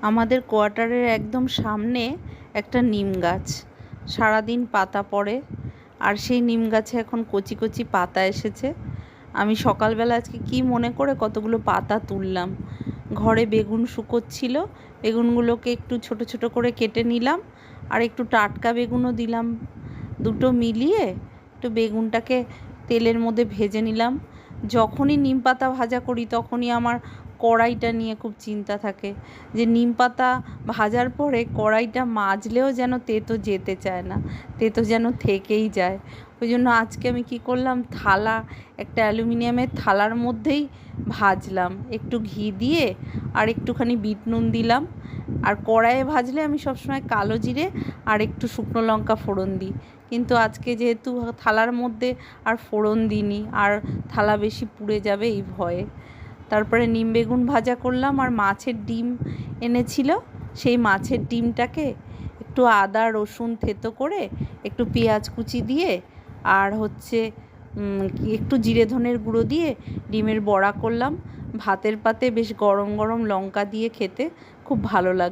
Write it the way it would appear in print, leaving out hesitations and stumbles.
আমাদের কোয়ার্টারের একদম সামনে একটা নিম গাছ, সারাদিন পাতা পড়ে, আর সেই নিম গাছে এখন কচি কচি পাতা এসেছে। আমি সকালবেলা আজকে কি মনে করে কতগুলো পাতা তুললাম। ঘরে বেগুন শুকোচ্ছিল, বেগুনগুলোকে একটু ছোট ছোট করে কেটে নিলাম, আর একটু টাটকা বেগুনও দিলাম। দুটো মিলিয়ে একটু বেগুনটাকে তেলের মধ্যে ভেজে নিলাম। যখনই নিম পাতা ভাজা করি তখনই আমার কড়াইটা নিয়ে খুব চিন্তা থাকে যে নিম পাতা ভাজার পরে কড়াইটা মাজলেও যেন তেতো যেতে চায় না, তেতো যেন থেকেই যায়। ওই জন্য আজকে আমি কি করলাম, থালা, একটা অ্যালুমিনিয়ামের থালার মধ্যেই ভাজলাম, একটু ঘি দিয়ে আর একটুখানি বিট নুন দিলাম। আর কড়াইয়ে ভাজলে আমি সবসময় কালো জিরে আর একটু শুকনো লঙ্কা ফোড়ন দিই, কিন্তু আজকে যেহেতু থালার মধ্যে আর ফোড়ন দিইনি, আর থালা বেশি পুড়ে যাবে এই ভয়ে। তারপরে নিম বেগুন ভাজা করলাম, আর মাছের ডিম এনেছিল, সেই মাছের ডিমটাকে একটু আদা রসুন থেতো করে একটু পেঁয়াজ কুচি দিয়ে আর একটু জিরে ধনের গুঁড়ো দিয়ে ডিমের বড়া করলাম। ভাতের পাতে বেশ গরম গরম লঙ্কা দিয়ে খেতে খুব ভালো লাগে।